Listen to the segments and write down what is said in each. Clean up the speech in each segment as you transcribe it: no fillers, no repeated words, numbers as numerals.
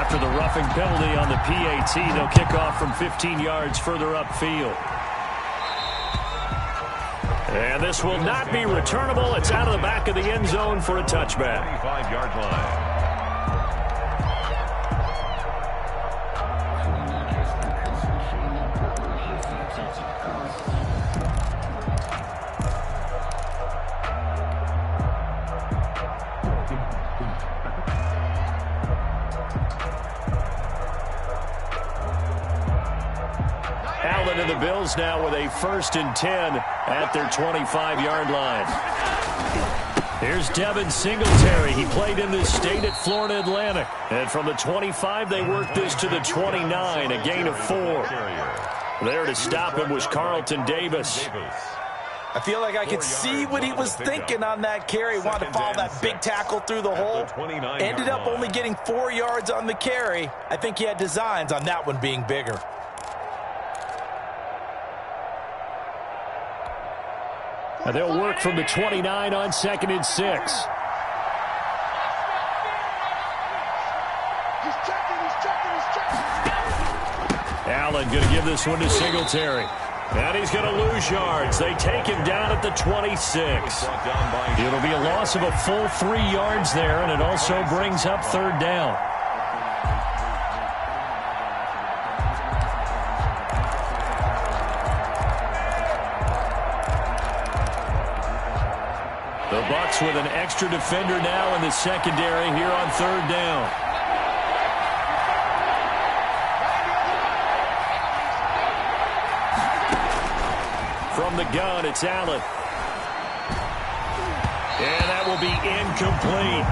after the roughing penalty on the PAT. They'll kick off from 15 yards further upfield. And this will not be returnable. It's out of the back of the end zone for a touchback. 25-yard line. Allen and the Bills now with a 1st and 10 at their 25-yard line. Here's Devin Singletary. He played in this state at Florida Atlantic. And from the 25, they worked this to the 29, a gain of 4. There to stop him was Carlton Davis. I feel like I could see what he was thinking on that carry. Wanted to follow that big tackle through the hole. Ended up only getting 4 yards on the carry. I think he had designs on that one being bigger. They'll work from the 29 on 2nd and 6. Allen going to give this one to Singletary. And he's going to lose yards. They take him down at the 26. It'll be a loss of a full 3 yards there, and it also brings up 3rd down. The Bucs with an extra defender now in the secondary here on 3rd down. From the gun, it's Allen. And that will be incomplete.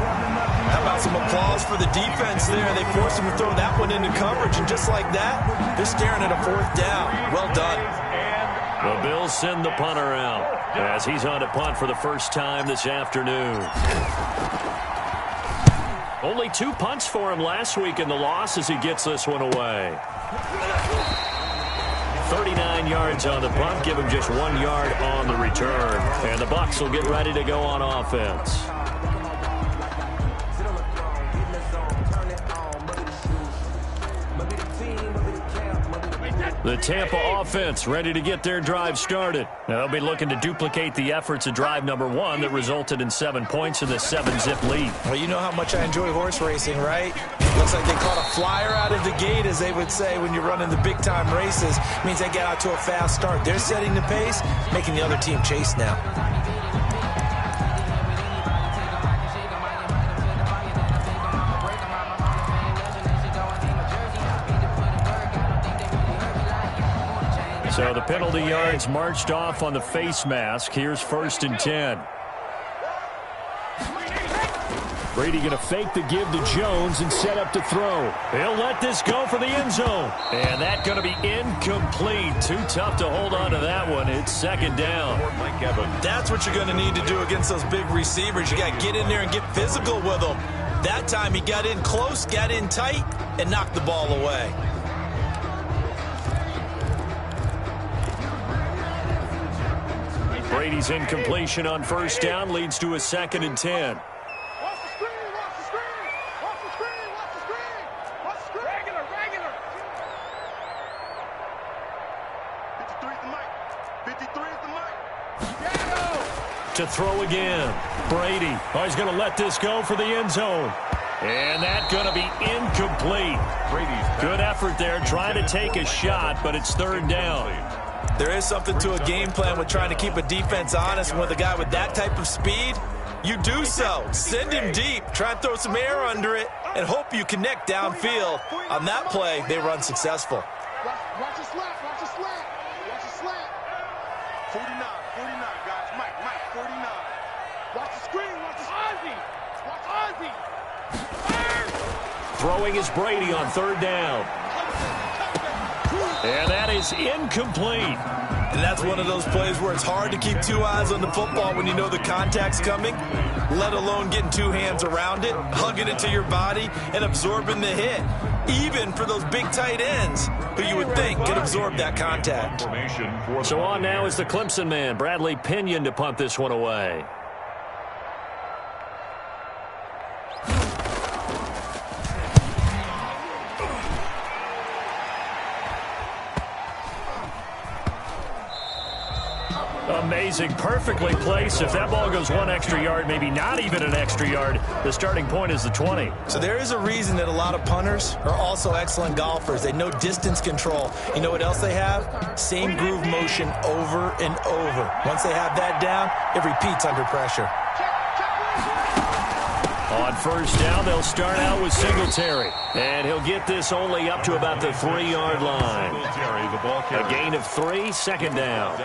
How about some applause for the defense there? They forced him to throw that one into coverage, and just like that, they're staring at a 4th down. Well done. The Bills send the punter out as he's on to punt for the first time this afternoon. Only 2 punts for him last week in the loss as he gets this one away. 39 yards on the punt, give him just 1 yard on the return. And the Bucs will get ready to go on offense. The Tampa offense ready to get their drive started. Now they'll be looking to duplicate the efforts of drive number 1 that resulted in 7 points in the 7-zip lead. Well, you know how much I enjoy horse racing, right? Looks like they caught a flyer out of the gate, as they would say when you're running the big-time races. Means they get out to a fast start. They're setting the pace, making the other team chase now. So the penalty yards marched off on the face mask. Here's 1st and 10. Brady going to fake the give to Jones and set up to throw. He'll let this go for the end zone. And that's going to be incomplete. Too tough to hold on to that one. It's 2nd down. That's what you're going to need to do against those big receivers. You got to get in there and get physical with them. That time he got in close, got in tight, and knocked the ball away. Brady's incompletion on 1st down leads to a 2nd and 10. To throw again. Brady. Oh, he's going to let this go for the end zone. And that's going to be incomplete. Good effort there, trying to take a shot, but it's 3rd down. There is something to a game plan with trying to keep a defense honest. And with a guy with that type of speed, you do so. Send him deep. Try and throw some air under it and hope you connect downfield. On that play, they were unsuccessful. Watch the slap. Watch the slap. Watch the slap. 49, guys. Mike, 49. Watch the screen. Watch the Ozzy. Watch Ozzy. Throwing is Brady on 3rd down. And that is incomplete. And that's one of those plays where it's hard to keep 2 eyes on the football when you know the contact's coming, let alone getting 2 hands around it, hugging it to your body, and absorbing the hit. Even for those big tight ends who you would think could absorb that contact. So on now is the Clemson man, Bradley Pinion, to punt this one away. Amazing. Perfectly placed. If that ball goes one extra yard, maybe not even an extra yard, the starting point is the 20. So there is a reason that a lot of punters are also excellent golfers. They know distance control. You know what else they have? Same groove motion over and over. Once they have that down, it repeats under pressure. On first down, they'll start out with Singletary. And he'll get this only up to about the 3-yard line. A gain of 3, second down.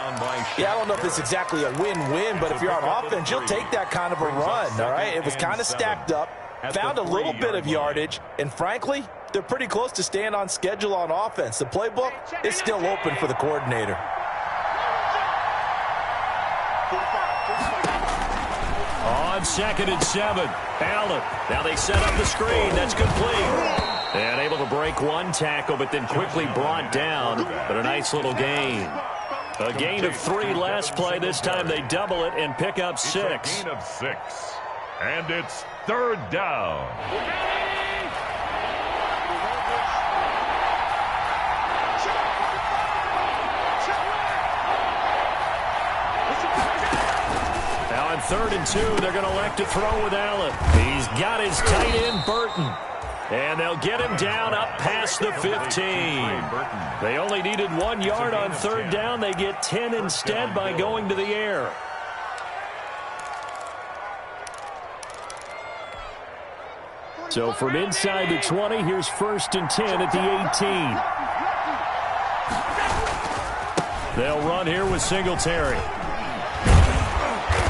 Yeah, I don't know if it's exactly a win-win, but if you're on offense, you'll take that kind of a run, all right? It was kind of stacked up, found a little bit of yardage, and frankly, they're pretty close to staying on schedule on offense. The playbook is still open for the coordinator. On 2nd and 7, Allen. Now they set up the screen. That's complete. And able to break one tackle, but then quickly brought down. But a nice little gain. A gain of 3 last play. This time they double it and pick up 6. It's a gain of 6. And it's 3rd down. Now on 3rd and 2, they're going to elect to throw with Allen. He's got his tight end, Burton. And they'll get him down up past the 15. They only needed 1 yard on 3rd down. They get 10 instead by going to the air. So from inside the 20, here's 1st and 10 at the 18. They'll run here with Singletary.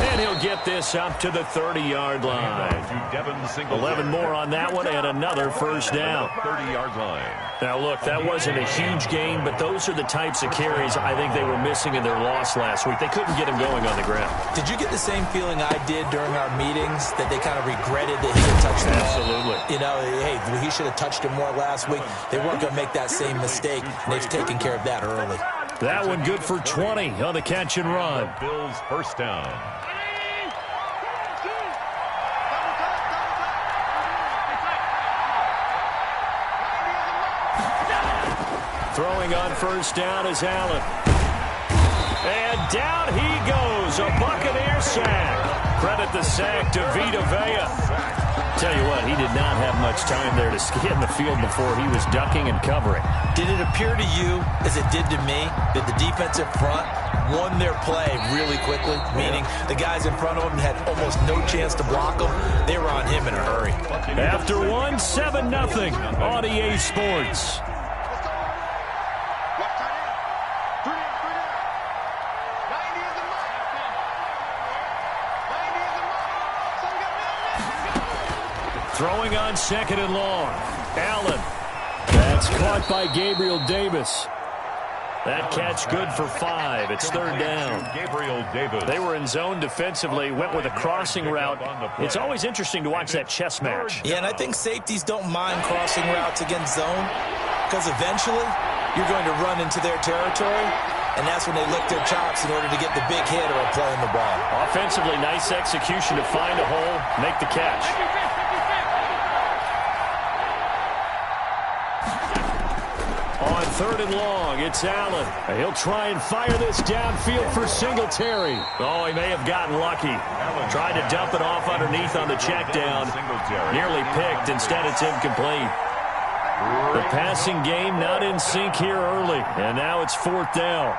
And he'll get this up to the 30-yard line. 11 more on that one and another first down. 30-yard line. Now, look, that wasn't a huge gain, but those are the types of carries I think they were missing in their loss last week. They couldn't get him going on the ground. Did you get the same feeling I did during our meetings, that they kind of regretted that he didn't touch the ball? Absolutely. You know, hey, he should have touched him more last week. They weren't going to make that same mistake, and they've taken care of that early. That one good for 20 on the catch and run. The Bills' first down. Throwing on first down is Allen. And down he goes. A Buccaneer sack. Credit the sack to Vita Vea. Tell you what, he did not have much time there to get in the field before he was ducking and covering. Did it appear to you, as it did to me, that the defensive front won their play really quickly? Meaning the guys in front of him had almost no chance to block him. They were on him in a hurry. After one, 7-0 on EA Sports. Throwing on 2nd and long. Allen. That's caught by Gabriel Davis. That catch good for 5. It's 3rd down. Gabriel Davis. They were in zone defensively, went with a crossing route. It's always interesting to watch that chess match. Yeah, and I think safeties don't mind crossing routes against zone, because eventually you're going to run into their territory, and that's when they lick their chops in order to get the big hit or a play on the ball. Offensively, nice execution to find a hole, make the catch. On 3rd and long, it's Allen. He'll try and fire this downfield for Singletary. Oh, he may have gotten lucky. Tried to dump it off underneath on the check down. Nearly picked. Instead, it's incomplete. The passing game not in sync here early. And now it's 4th down.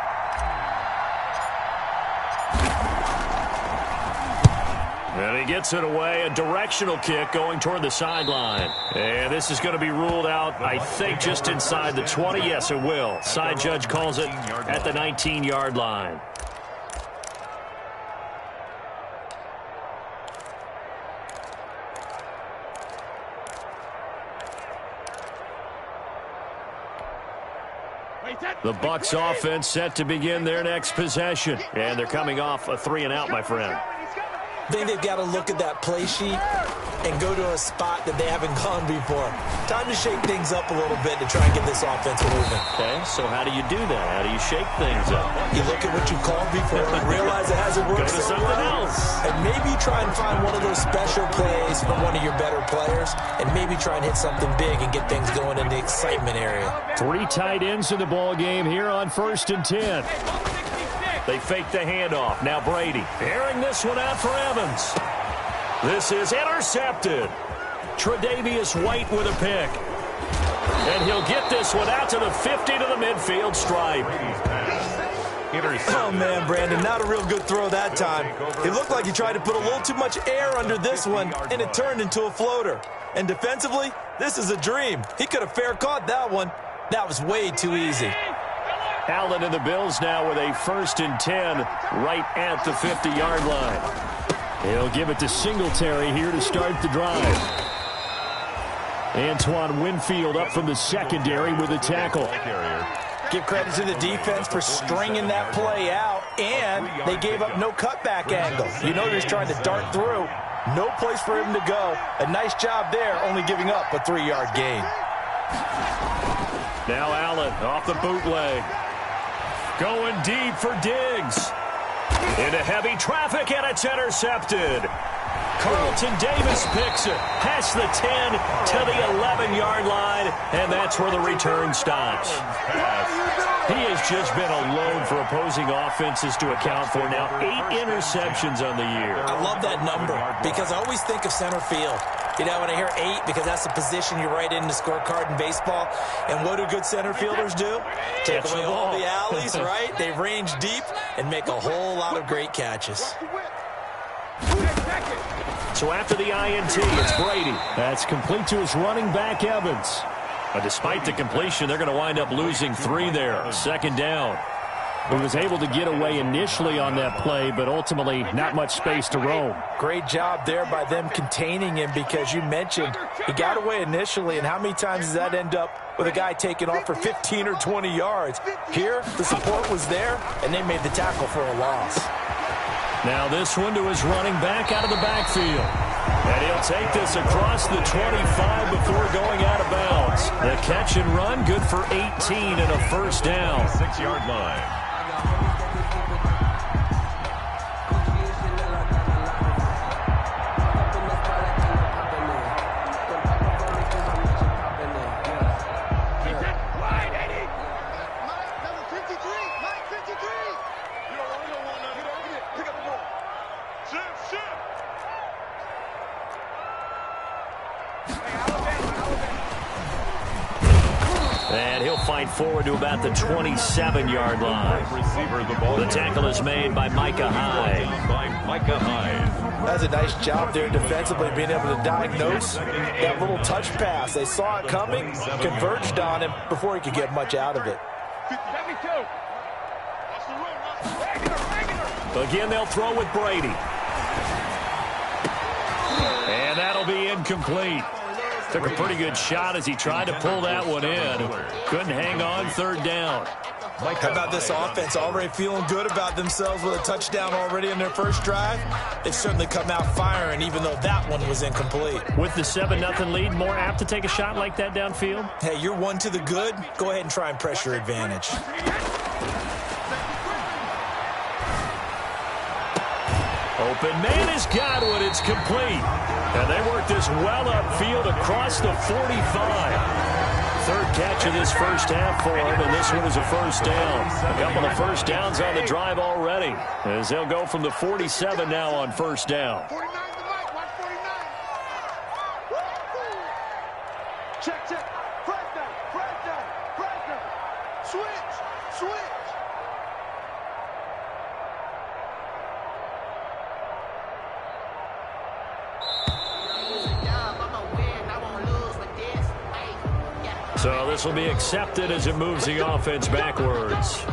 And he gets it away, a directional kick going toward the sideline. And this is going to be ruled out, I think, just inside the 20. Yes, it will. Side judge calls it at the 19-yard line. The Bucs offense set to begin their next possession. And they're coming off a 3-and-out, my friend. I think they've got to look at that play sheet and go to a spot that they haven't gone before. Time to shake things up a little bit to try and get this offense moving. Okay, so how do you do that? How do you shake things up? You look at what you called before and realize it hasn't worked Go to so something well. else. And maybe try and find one of those special plays from one of your better players, and maybe try and hit something big and get things going in the excitement area. 3 tight ends in the ball game here on 1st and 10. They fake the handoff. Now Brady airing this one out for Evans. This is intercepted. Tre'Davious White with a pick. And he'll get this one out to the 50 to the midfield stripe. Oh, man, Brandon, not a real good throw that time. It looked like he tried to put a little too much air under this one, and it turned into a floater. And defensively, this is a dream. He could have fair caught that one. That was way too easy. Allen and the Bills now with a 1st and 10 right at the 50-yard line. He'll give it to Singletary here to start the drive. Antoine Winfield up from the secondary with a tackle. Give credit to the defense for stringing that play out, and they gave up no cutback angle. You know they're just trying to dart through. No place for him to go. A nice job there, only giving up a 3-yard gain. Now Allen off the bootleg. Going deep for Diggs. Into heavy traffic, and it's intercepted. Carlton Davis picks it past the 10 to the 11-yard line, and that's where the return stops. He has just been a load for opposing offenses to account for. Now 8 interceptions on the year. I love that number because I always think of center field. You know, when I hear 8, because that's the position you write in the scorecard in baseball. And what do good center fielders do? Take away all the alleys, right? They range deep and make a whole lot of great catches. So after the INT, it's Brady. That's complete to his running back, Evans. But despite the completion, they're going to wind up losing 3 there. 2nd down. He was able to get away initially on that play, but ultimately not much space to roam. Great job there by them containing him, because you mentioned he got away initially, and how many times does that end up with a guy taking off for 15 or 20 yards? Here, the support was there, and they made the tackle for a loss. Now this one to his running back out of the backfield. And he'll take this across the 25 before going out of bounds. The catch and run, good for 18 and a 1st down. 6-yard line. And he'll fight forward to about the 27-yard line. The tackle is made by Micah Hyde. That's a nice job there defensively, being able to diagnose that little touch pass. They saw it coming, converged on him before he could get much out of it. Again, they'll throw with Brady. And that'll be incomplete. Took a pretty good shot as he tried to pull that one in. Couldn't hang on, 3rd down. How about this offense already feeling good about themselves with a touchdown already in their first drive? They've certainly come out firing, even though that one was incomplete. With the 7-0 lead, more apt to take a shot like that downfield? Hey, you're one to the good. Go ahead and try and press your advantage. Open man has got one. It's complete. And they work this well upfield across the 45. 3rd catch of this first half for him, and this one is a 1st down. A couple of 1st downs on the drive already, as they'll go from the 47 now on 1st down. 49 to Mike. Watch 49. Check, check. Flag down. Flag down. Flag down. Switch. Switch. So this will be accepted as it moves the offense backwards.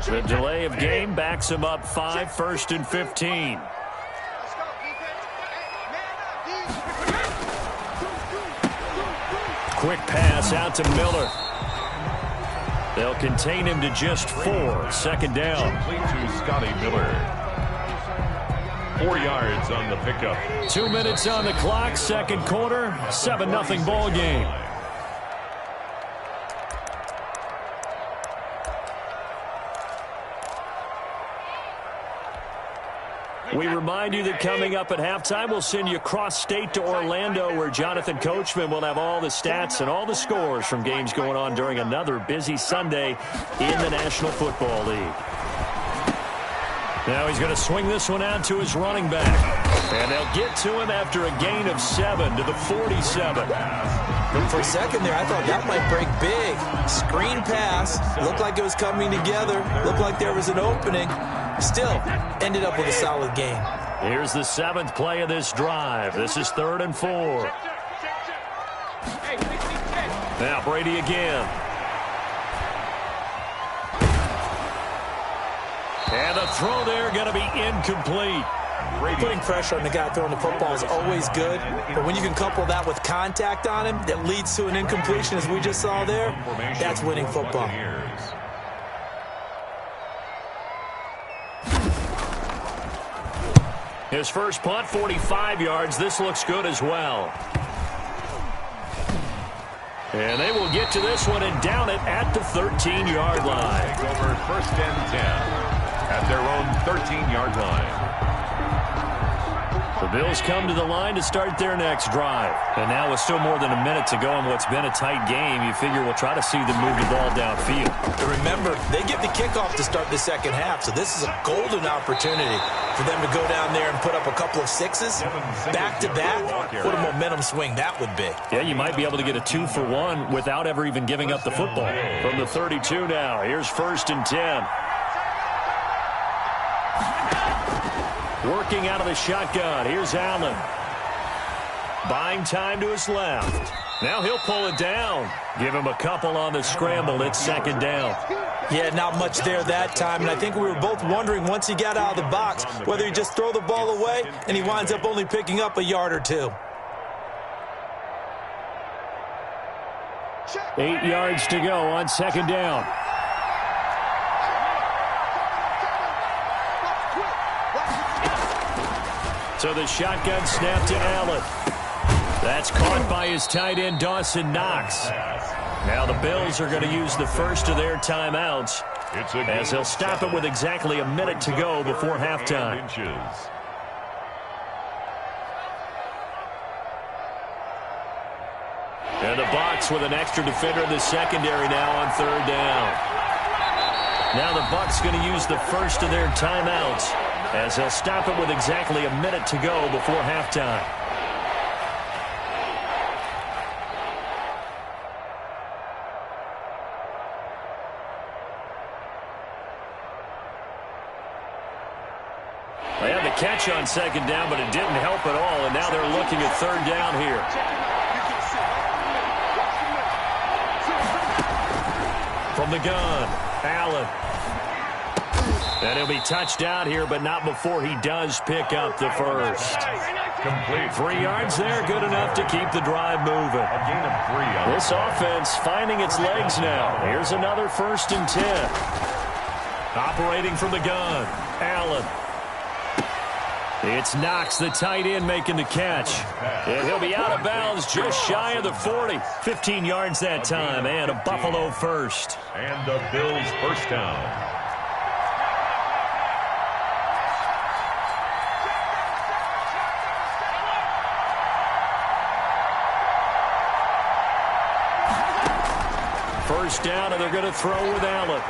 The delay of game backs him up 5, 1st and 15. Quick pass out to Miller. They'll contain him to just 4. 2nd down. Complete to Scotty Miller. 4 yards on the pickup. 2 minutes on the clock, second quarter, 7-0 ball game. We remind you that coming up at halftime, we'll send you cross-state to Orlando, where Jonathan Coachman will have all the stats and all the scores from games going on during another busy Sunday in the National Football League. Now he's going to swing this one out to his running back. And they'll get to him after a gain of 7 to the 47. For a second there, I thought that might break big. Screen pass. Looked like it was coming together. Looked like there was an opening. Still, ended up with a solid game. Here's the 7th play of this drive. This is 3rd and 4. Now Brady again. And the throw there going to be incomplete. Putting pressure on the guy throwing the football is always good, but when you can couple that with contact on him that leads to an incompletion, as we just saw there, that's winning football. His first punt, 45 yards. This looks good as well. And they will get to this one and down it at the 13-yard line. Take over 1st and 10 at their own 13-yard line. The Bills come to the line to start their next drive. And now with still more than a minute to go in what's been a tight game, you figure we'll try to see them move the ball downfield. And remember, they get the kickoff to start the second half, so this is a golden opportunity for them to go down there and put up a couple of sixes back-to-back. What a momentum swing that would be. Yeah, you might be able to get a 2-for-1 without ever even giving up the football. From the 32 now, here's 1st and 10. Working out of the shotgun. Here's Allen. Buying time to his left. Now he'll pull it down. Give him a couple on the scramble. It's 2nd down. Yeah, not much there that time, and I think we were both wondering once he got out of the box whether he just throw the ball away and he winds up only picking up a yard or 2. 8 yards to go on 2nd down. So the shotgun snap to Allen. That's caught by his tight end, Dawson Knox. Now the Bills are going to use the first of their timeouts as they'll stop it with exactly a minute to go before halftime. And the Bucs with an extra defender in the secondary now on 3rd down. Now the Bucs going to use the first of their timeouts as they'll stop it with exactly a minute to go before halftime. They had the catch on 2nd down, but it didn't help at all, and now they're looking at 3rd down here. From the gun, Allen. And he'll be touched out here, but not before he does pick up the first. Complete. 3 yards there, good enough to keep the drive moving. A gain of 3. This offense finding its legs now. Here's another 1st and 10. Operating from the gun, Allen. It's Knox, the tight end, making the catch. And he'll be out of bounds just shy of the 40. 15 yards that time, and a Buffalo first. And the Bills first down. First down, and they're going to throw with Allen.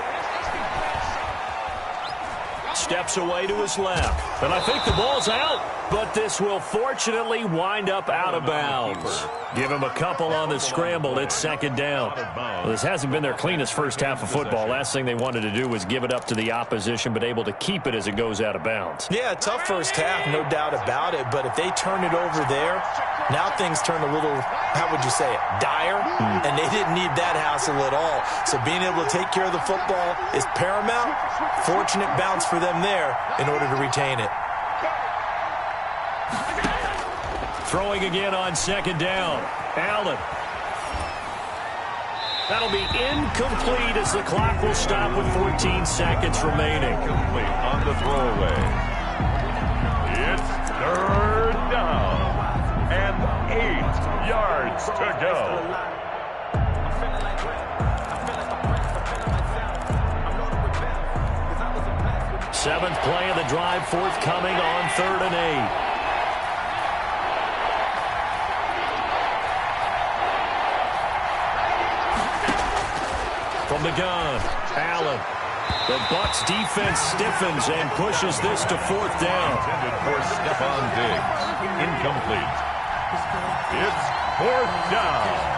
Steps away to his left. And I think the ball's out, but this will fortunately wind up out of bounds. Give him a couple on the scramble. It's 2nd down. Well, this hasn't been their cleanest first half of football. Last thing they wanted to do was give it up to the opposition, but able to keep it as it goes out of bounds. Yeah, tough first half, no doubt about it. But if they turn it over there, now things turn a little, how would you say it, dire? And they didn't need that hassle at all. So being able to take care of the football is paramount. Fortunate bounce for them there in order to retain it. Throwing again on 2nd down. Allen. That'll be incomplete as the clock will stop with 14 seconds remaining. Complete on the throwaway. It's third down and 8 yards to go. Seventh play of the drive forthcoming on 3rd and 8. From the gun, Allen. The Bucs defense stiffens and pushes this to 4th down. Intended for Stephon Diggs. Incomplete. It's 4th down.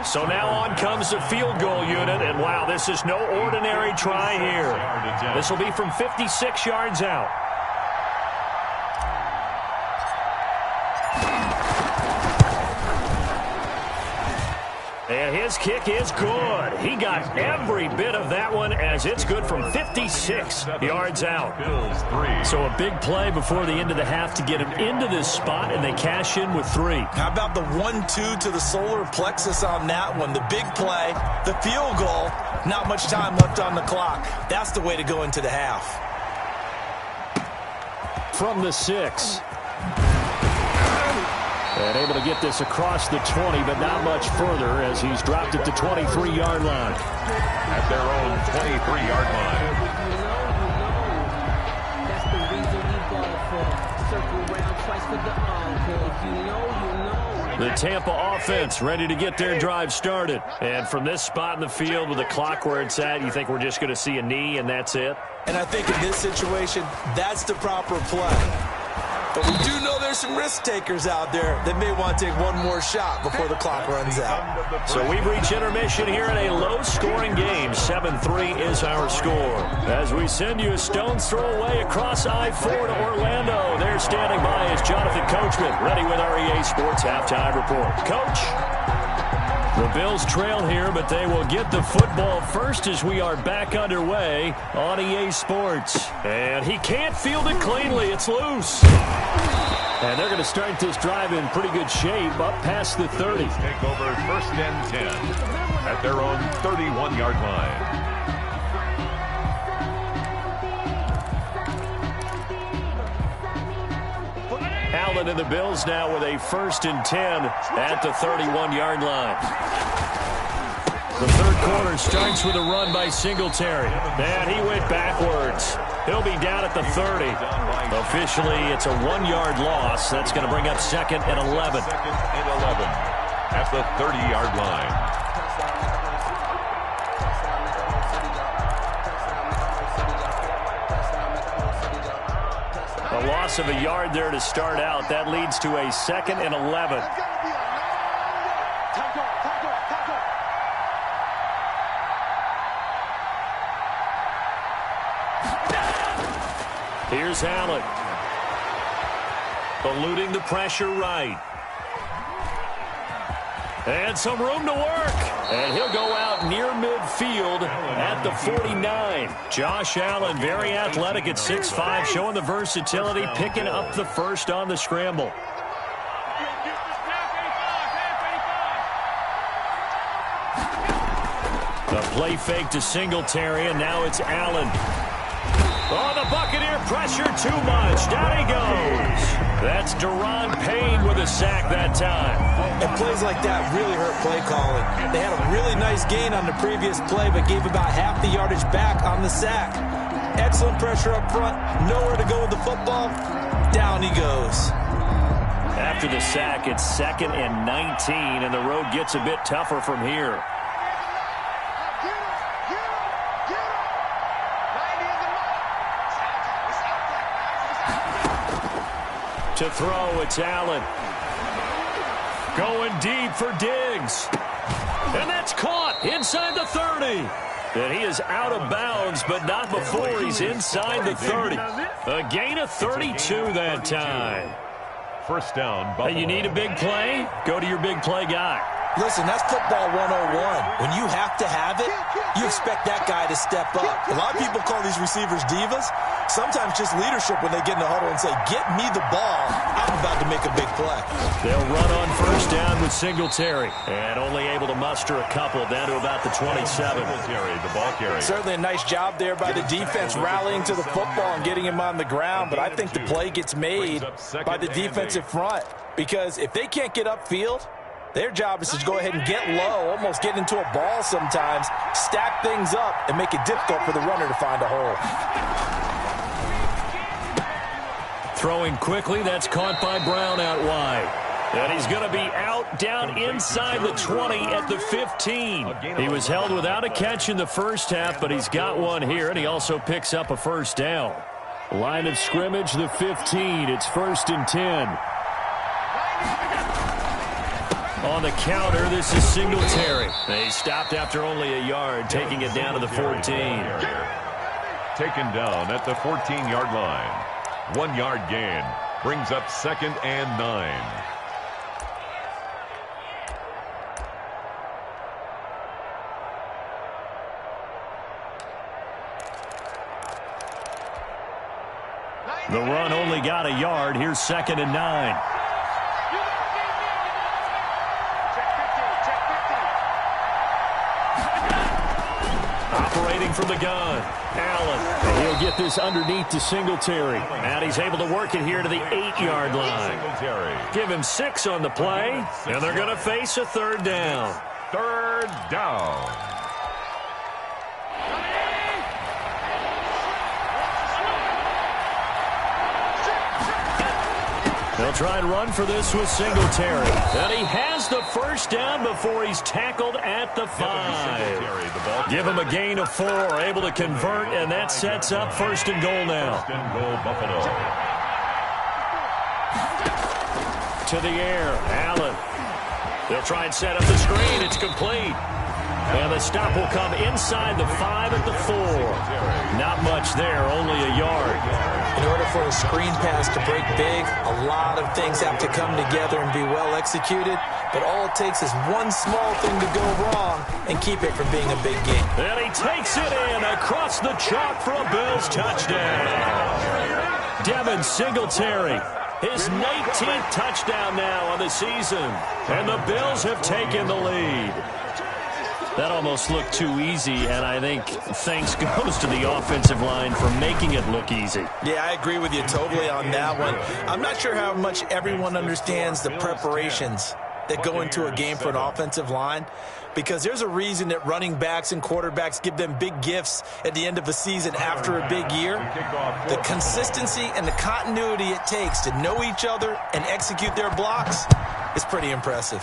So now on comes the field goal unit, and wow, this is no ordinary try here. This will be from 56 yards out. And his kick is good. He got every bit of that one as it's good from 56 yards out. So a big play before the end of the half to get him into this spot, and they cash in with 3. How about the 1-2 to the solar plexus on that one? The big play, the field goal, not much time left on the clock. That's the way to go into the half. From the 6. And able to get this across the 20, but not much further as he's dropped at the 23-yard line. At their own 23-yard line. That's the reason we ball for. Circle around twice for the encore. You know. The Tampa offense ready to get their drive started. And from this spot in the field with the clock where it's at, you think we're just going to see a knee and that's it? And I think in this situation, that's the proper play. But we do know there's some risk takers out there that may want to take one more shot before the clock runs out. So we've reached intermission here in a low-scoring game. 7-3 is our score. As we send you a stone's throw away across I-4 to Orlando. There standing by is Jonathan Coachman, ready with our EA Sports Halftime Report. Coach? The Bills trail here, but they will get the football first as we are back underway on EA Sports. And he can't field it cleanly. It's loose. And they're going to start this drive in pretty good shape up past the 30. Take over 1st and 10 at their own 31-yard line. Allen and the Bills now with a 1st and 10 at the 31-yard line. The third quarter starts with a run by Singletary. And he went backwards. He'll be down at the 30. Officially, it's a 1-yard loss. That's going to bring up 2nd and 11. 2nd and 11 at the 30-yard line. A loss of a yard there to start out. That leads to a 2nd and 11. Here's Allen. Eluding the pressure right. And some room to work. And he'll go out near midfield at the 49. Josh Allen, very athletic at 6'5", showing the versatility, picking up the first on the scramble. The play fake to Singletary, and now it's Allen. Oh, the Buccaneer pressure too much. Down he goes. That's Deron Payne with a sack that time. And plays like that really hurt play calling. They had a really nice gain on the previous play, but gave about half the yardage back on the sack. Excellent pressure up front. Nowhere to go with the football. Down he goes. After the sack, it's 2nd and 19, and the road gets a bit tougher from here. To throw, it's Allen. Going deep for Diggs. And that's caught inside the 30. And he is out of bounds, but not before he's inside the 30. A gain of 32 that time. 1st down. Hey, you need a big play? Go to your big play guy. Listen, that's football 101. When you have to have it, you expect that guy to step up. A lot of people call these receivers divas. Sometimes just leadership when they get in the huddle and say, get me the ball. I'm about to make a big play. They'll run on first down with Singletary. And only able to muster a couple down to about the 27. Singletary, the ball carrier. Certainly a nice job there by the defense rallying to the football and getting him on the ground. But I think the play gets made by the defensive front. Because if they can't get upfield, their job is to go ahead and get low, almost get into a ball sometimes, stack things up, and make it difficult for the runner to find a hole. Throwing quickly, that's caught by Brown out wide. And he's going to be out down inside the 20 at the 15. He was held without a catch in the first half, but he's got one here, and he also picks up a first down. Line of scrimmage, the 15. It's 1st and 10. On the counter, this is Singletary. They stopped after only a yard, taking it down to the 14. Taken down at the 14-yard line. 1 yard gain brings up 2nd and 9. The run only got a yard. Here's 2nd and 9. Operating from the gun, Allen. He'll get this underneath to Singletary. And he's able to work it here to the 8-yard line. Give him 6 on the play, and they're going to face a 3rd down. 3rd down. They'll try and run for this with Singletary. And he has the first down before he's tackled at the 5. Give him a gain of 4, able to convert, and that sets up 1st and goal now. 1st and goal, Buffalo. To the air, Allen. They'll try and set up the screen. It's complete. And the stop will come inside the 5 at the 4. Not much there, only a yard. In order for a screen pass to break big, a lot of things have to come together and be well executed. But all it takes is one small thing to go wrong and keep it from being a big game. And he takes it in across the chalk for a Bills touchdown. Devin Singletary, his 19th touchdown now on the season. And the Bills have taken the lead. That almost looked too easy, and I think thanks goes to the offensive line for making it look easy. Yeah, I agree with you totally on that one. I'm not sure how much everyone understands the preparations that go into a game for an offensive line, because there's a reason that running backs and quarterbacks give them big gifts at the end of a season after a big year. The consistency and the continuity it takes to know each other and execute their blocks is pretty impressive.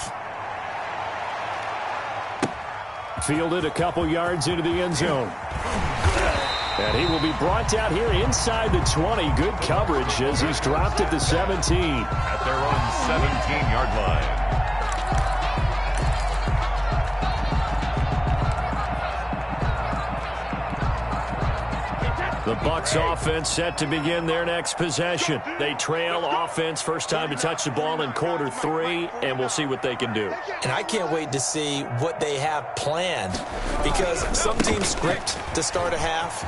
Fielded a couple yards into the end zone. And he will be brought down here inside the 20. Good coverage as he's dropped at the 17. At their own 17-yard line. The Bucs offense set to begin their next possession. They trail offense, first time to touch the ball in quarter 3, and we'll see what they can do. And I can't wait to see what they have planned, because some teams script to start a half.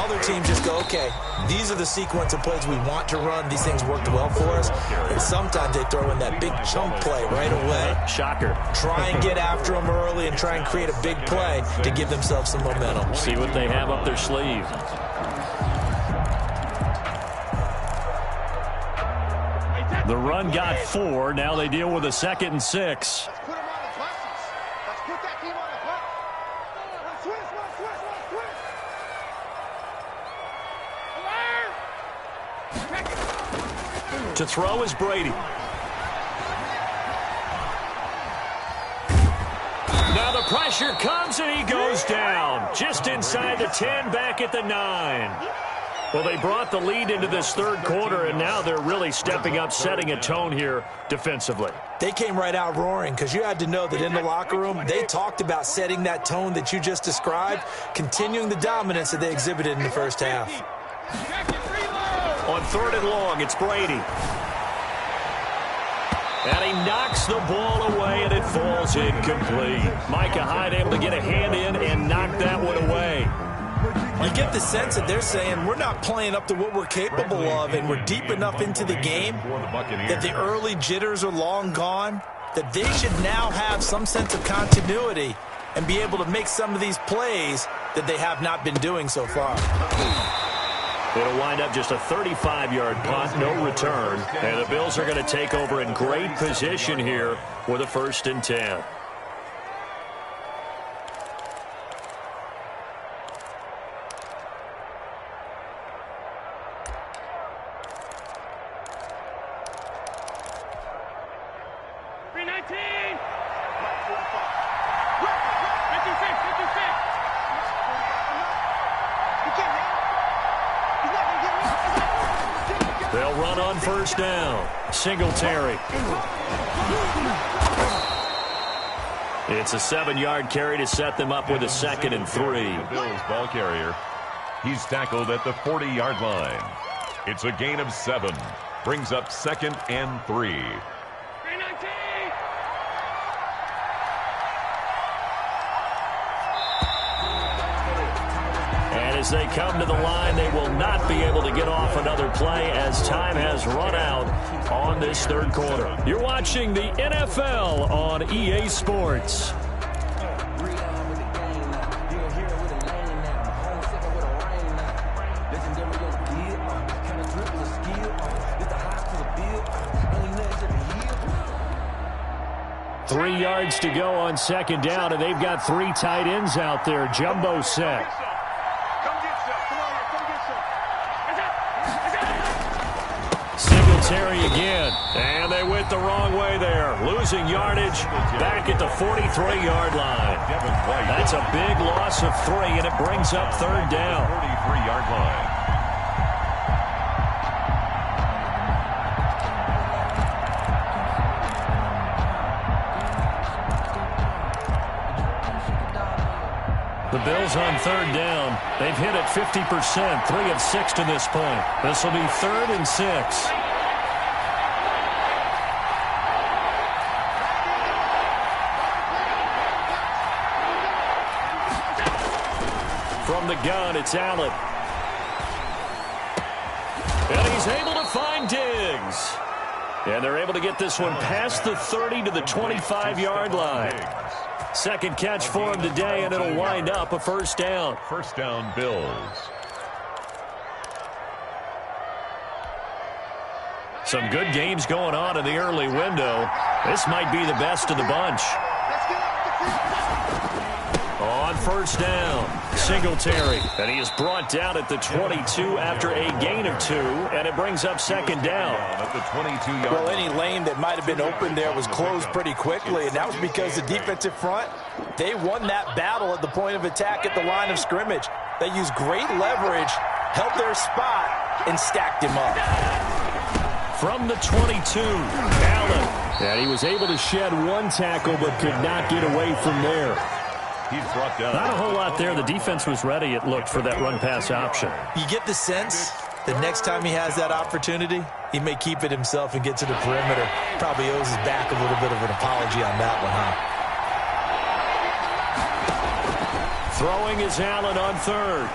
Other teams just go, okay, these are the sequence of plays we want to run. These things worked well for us. And sometimes they throw in that big chunk play right away. Shocker. Try and get after them early and try and create a big play to give themselves some momentum. See what they have up their sleeve. The run got 4. Now they deal with a 2nd and 6. Let's put them on the buses. Let's put that team on the bus. Let's switch. To throw is Brady. Now the pressure comes and he goes down. Just inside the 10, back at the 9. Well, they brought the lead into this third quarter, and now they're really stepping up, setting a tone here defensively. They came right out roaring, because you had to know that in the locker room, they talked about setting that tone that you just described, continuing the dominance that they exhibited in the first half. On 3rd and long, it's Brady. And he knocks the ball away, and it falls incomplete. Micah Hyde able to get a hand in and knock that one away. You get the sense that they're saying we're not playing up to what we're capable of, and we're deep enough into the game that the early jitters are long gone, that they should now have some sense of continuity and be able to make some of these plays that they have not been doing so far. It'll wind up just a 35-yard punt, no return, and the Bills are going to take over in great position here with a 1st and 10. They'll run on 1st down. Singletary. It's a 7-yard carry to set them up with a 2nd and 3. The Bills ball carrier. He's tackled at the 40-yard line. It's a gain of 7. Brings up 2nd and 3. As they come to the line, they will not be able to get off another play as time has run out on this 3rd quarter. You're watching the NFL on EA Sports. Three yards to go on 2nd down, and they've got 3 tight ends out there. Jumbo set. Terry again, and they went the wrong way there, losing yardage back at the 43-yard line. That's a big loss of 3, and it brings up 3rd down. 43-yard line. The Bills on 3rd down. They've hit it 50%, 3 of 6 to this point. This will be 3rd and 6. From the gun, it's Allen. And he's able to find Diggs. And they're able to get this one past the 30 to the 25-yard line. 2nd catch for him today, and it'll wind up a 1st down. 1st down, Bills. Some good games going on in the early window. This might be the best of the bunch. On 1st down, Singletary, and he is brought down at the 22 after a gain of 2, and it brings up 2nd down. At the 22-yard Well, any lane that might have been open there was closed pretty quickly, and that was because the defensive front, they won that battle at the point of attack at the line of scrimmage. They used great leverage, held their spot, and stacked him up. From the 22, Allen, and he was able to shed 1 tackle but could not get away from there. He's brought down. Not a whole lot there. The defense was ready, it looked, for that run-pass option. You get the sense that next time he has that opportunity, he may keep it himself and get to the perimeter. Probably owes his back a little bit of an apology on that one, huh? Throwing is Allen on 3rd.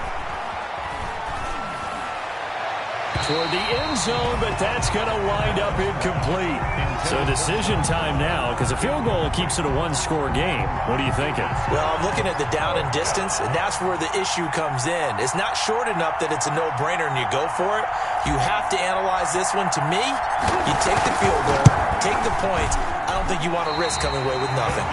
Toward the end zone, but that's going to wind up incomplete. So decision time now, because a field goal keeps it a 1-score game. What are you thinking? Well, I'm looking at the down and distance, and that's where the issue comes in. It's not short enough that it's a no-brainer and you go for it. You have to analyze this one. To me, you take the field goal, take the points. I don't think you want to risk coming away with nothing.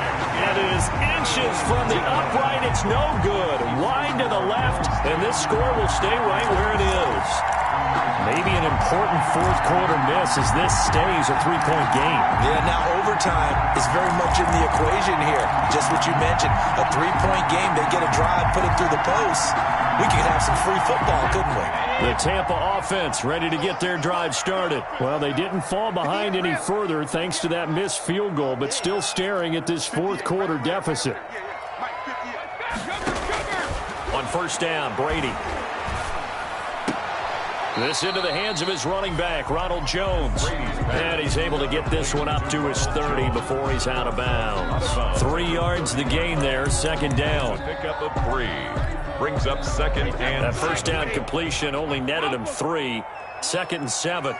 It is inches from the upright. It's no good. Wide to the left, and this score will stay right where it is. Maybe an important 4th quarter miss as this stays a 3-point game. Yeah, now overtime is very much in the equation here. Just what you mentioned, a 3-point game. They get a drive, put it through the post. We could have some free football, couldn't we? The Tampa offense ready to get their drive started. Well, they didn't fall behind any further thanks to that missed field goal, but still staring at this 4th quarter deficit. On 1st down, Brady. This into the hands of his running back, Ronald Jones. And he's able to get this one up to his 30 before he's out of bounds. 3 yards the gain there, second down. Pick up of 3. Brings up second and that first down completion only netted him 3. Second and 7.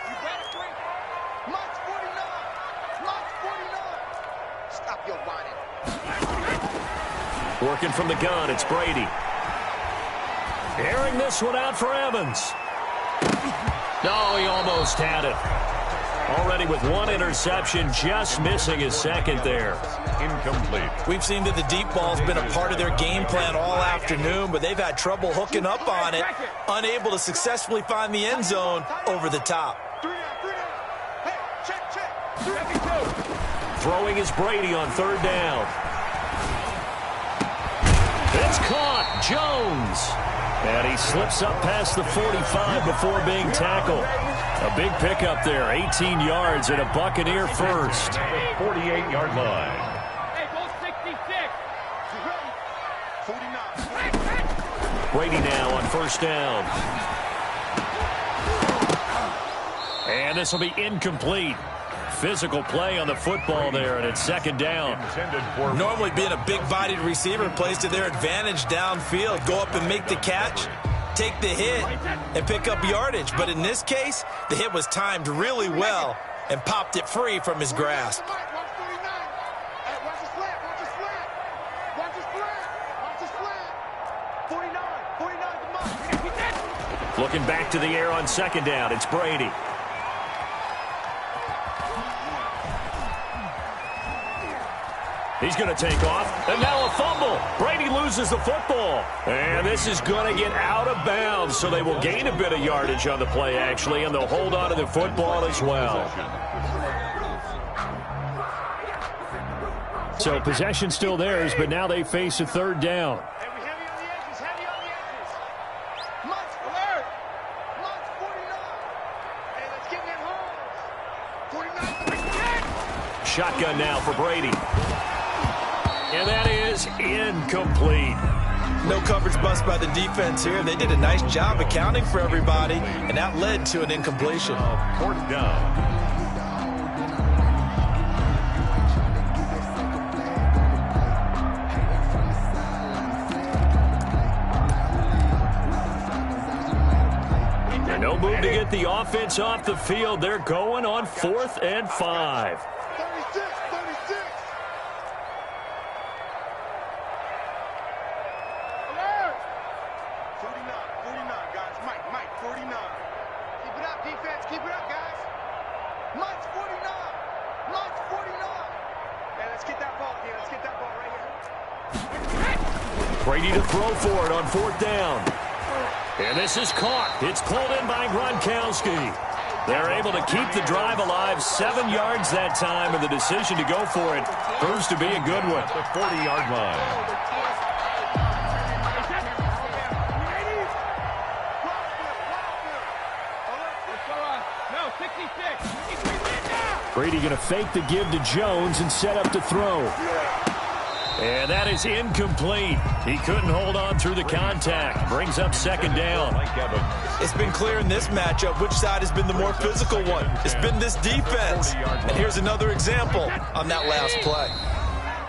Working from the gun, it's Brady. Airing this one out for Evans. No, he almost had it. Already with 1 interception, just missing his second there. Incomplete. We've seen that the deep ball's been a part of their game plan all afternoon, but they've had trouble hooking up on it, unable to successfully find the end zone over the top. Throwing is Brady on third down. It's caught. Jones. And he slips up past the 45 before being tackled. A big pickup there, 18 yards and a Buccaneer first. 48-yard line. Hey, go 66. 49. Brady now on first down. And this will be incomplete. Physical play on the football there, and it's second down. Normally being a big-bodied receiver plays to their advantage downfield. Go up and make the catch, take the hit, and pick up yardage. But in this case, the hit was timed really well and popped it free from his grasp. Looking back to the air on second down, it's Brady. He's going to take off, and now a fumble. Brady loses the football. And this is going to get out of bounds, so they will gain a bit of yardage on the play, actually, and they'll hold on to the football as well. So possession still theirs, but now they face a third down. Shotgun now for Brady. And that is incomplete. No coverage bust by the defense here. They did a nice job accounting for everybody, and that led to an incompletion. Fourth down. And no move to get the offense off the field. They're going on 4th and 5. 36. 49, guys. Mike, 49. Keep it up, defense. Keep it up, guys. Mike's 49. Mike's 49. Hey, let's get that ball here. Let's get that ball right here. Brady to throw for it on 4th down. And this is caught. It's pulled in by Gronkowski. They're able to keep the drive alive. 7 yards that time, and the decision to go for it proves to be a good one. The 40-yard line. Brady going to fake the give to Jones and set up to throw. And that is incomplete. He couldn't hold on through the contact. Brings up second down. It's been clear in this matchup which side has been the more physical one. It's been this defense. And here's another example on that last play.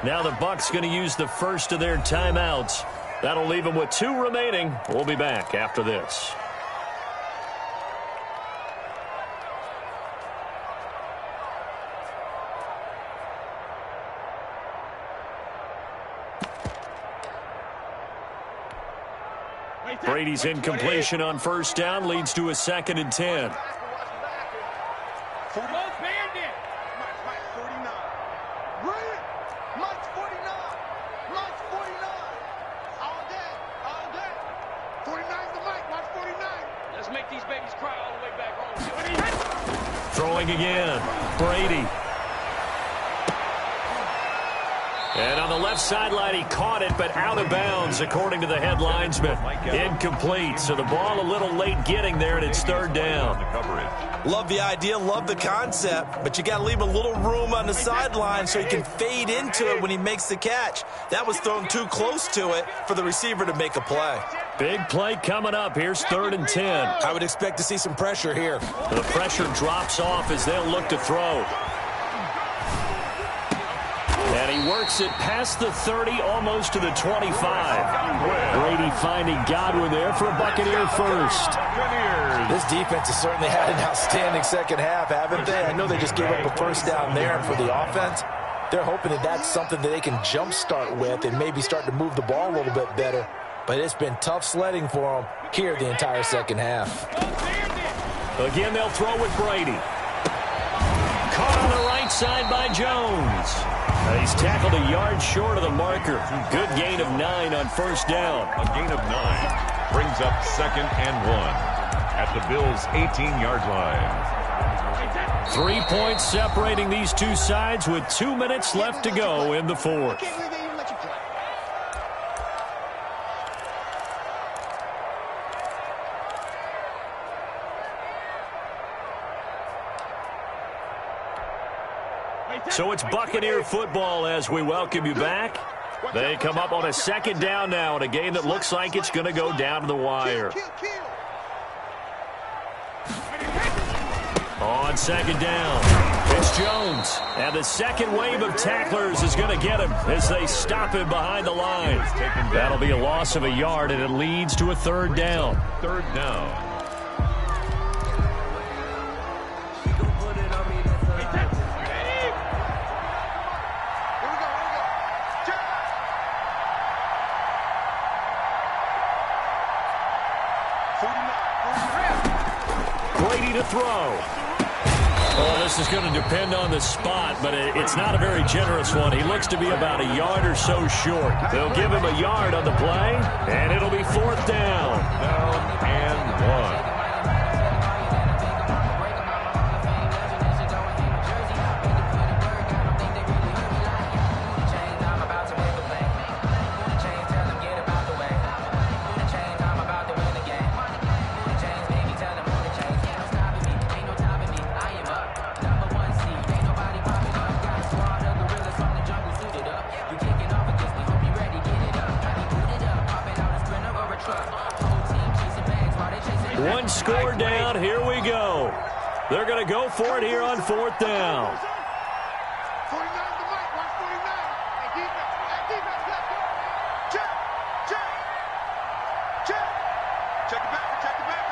Now the Bucs going to use the first of their timeouts. That'll leave them with 2 remaining. We'll be back after this. Brady's incompletion on first down leads to a 2nd and 10. Throwing again, Brady. And on the left sideline, he caught it, but out of bounds, according to the head linesman. Incomplete, so the ball a little late getting there, and it's 3rd down. Love the idea, love the concept, but you got to leave a little room on the sideline so he can fade into it when he makes the catch. That was thrown too close to it for the receiver to make a play. Big play coming up. Here's 3rd and 10. I would expect to see some pressure here. The pressure drops off as they'll look to throw. And he works it past the 30, almost to the 25. Brady finding Godwin there for a Buccaneer first. This defense has certainly had an outstanding second half, haven't they? I know they just gave up a first down there, and for the offense, they're hoping that that's something that they can jumpstart with and maybe start to move the ball a little bit better. But it's been tough sledding for them here the entire second half. Again, they'll throw with Brady. Caught on the right side by Jones. He's tackled a yard short of the marker. Good gain of 9 on first down. A gain of 9 brings up 2nd and 1 at the Bills' 18-yard line. 3 points separating these two sides with 2 minutes left to go in the fourth. So it's Buccaneer football as we welcome you back. They come up on a 2nd down now in a game that looks like it's going to go down to the wire. On 2nd down, it's Jones. And the second wave of tacklers is going to get him as they stop him behind the line. That'll be a loss of a yard, and it leads to a 3rd down. 3rd down. Brady to throw. Oh, this is going to depend on the spot, but it's not a very generous one. He looks to be about a yard or so short. They'll give him a yard on the play, and it'll be 4th down. Down and 1. One score down. Here we go. They're going to go for it here on 4th down. 49 to Mike. Watch 49. Hey, defense. Hey, defense. Let's go. Check. Check. Check. Check it back. Check it back.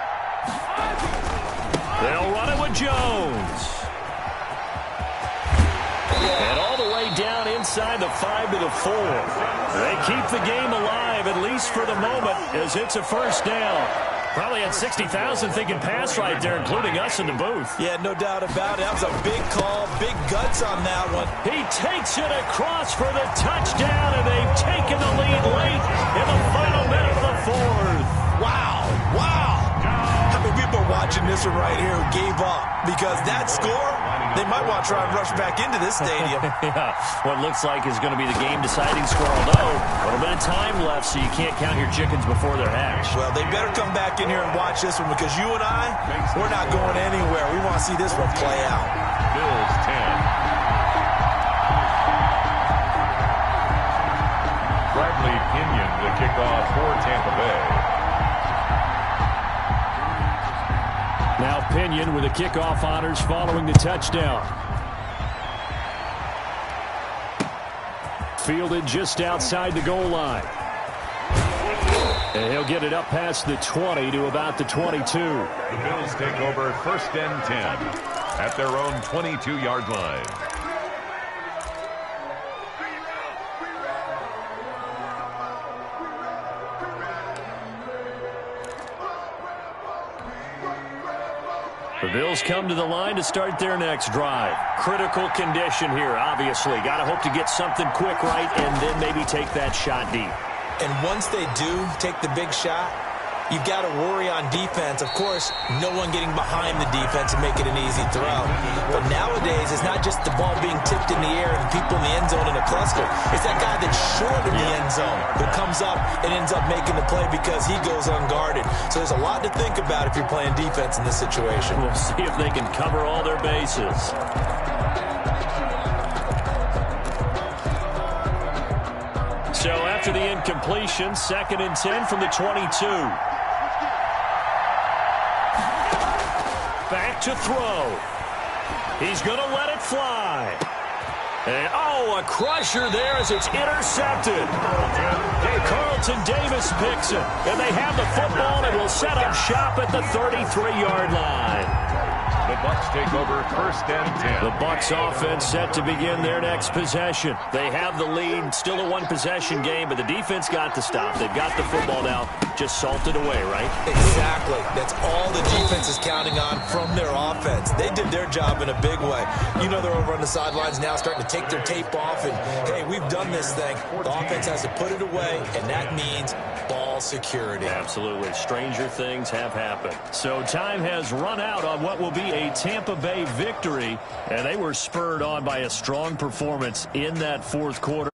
They'll run it with Jones. And all the way down inside the 5 to the 4. They keep the game alive, at least for the moment, as it's a 1st down. Probably had 60,000 thinking pass right there, including us in the booth. Yeah, no doubt about it. That was a big call, big guts on that one. He takes it across for the touchdown, and they've taken the lead late in the final minute of the 4th. Wow, wow. How many people are watching this one right here who gave up? Because that score, they might want to try and rush back into this stadium. Yeah, what looks like is going to be the game-deciding score, although a little bit of time left, so you can't count your chickens before they're hatched. Well, they better come back in here and watch this one, because you and I, we're not going anywhere. We want to see this one play out. Bills 10. Bradley Pinion to kick off for Tampa Bay. Now Pinion with the kickoff honors following the touchdown. Fielded just outside the goal line. And he'll get it up past the 20 to about the 22. The Bills take over 1st and 10 at their own 22-yard line. The Bills come to the line to start their next drive. Critical condition here, obviously. Got to hope to get something quick right and then maybe take that shot deep. And once they do take the big shot, you've got to worry on defense. Of course, no one getting behind the defense and make it an easy throw. But nowadays, it's not just the ball being tipped in the air and people in the end zone in a cluster. It's that guy that's short in the end zone who comes up and ends up making the play because he goes unguarded. So there's a lot to think about if you're playing defense in this situation. We'll see if they can cover all their bases. So after the incompletion, 2nd and 10 from the 22. Back to throw. He's going to let it fly. And, a crusher there as it's intercepted. And Carlton Davis picks it. And they have the football and will set up shop at the 33-yard line. The Bucs take over 1st and 10. The Bucs offense set to begin their next possession. They have the lead, still a one-possession game, but the defense got to stop. They've got the football now, just salted away, right? Exactly. That's all the defense is counting on from their offense. They did their job in a big way. You know they're over on the sidelines now starting to take their tape off, and, hey, we've done this thing. The offense has to put it away, and that means ball security. Absolutely. Stranger things have happened. So time has run out on what will be a Tampa Bay victory, and they were spurred on by a strong performance in that 4th quarter.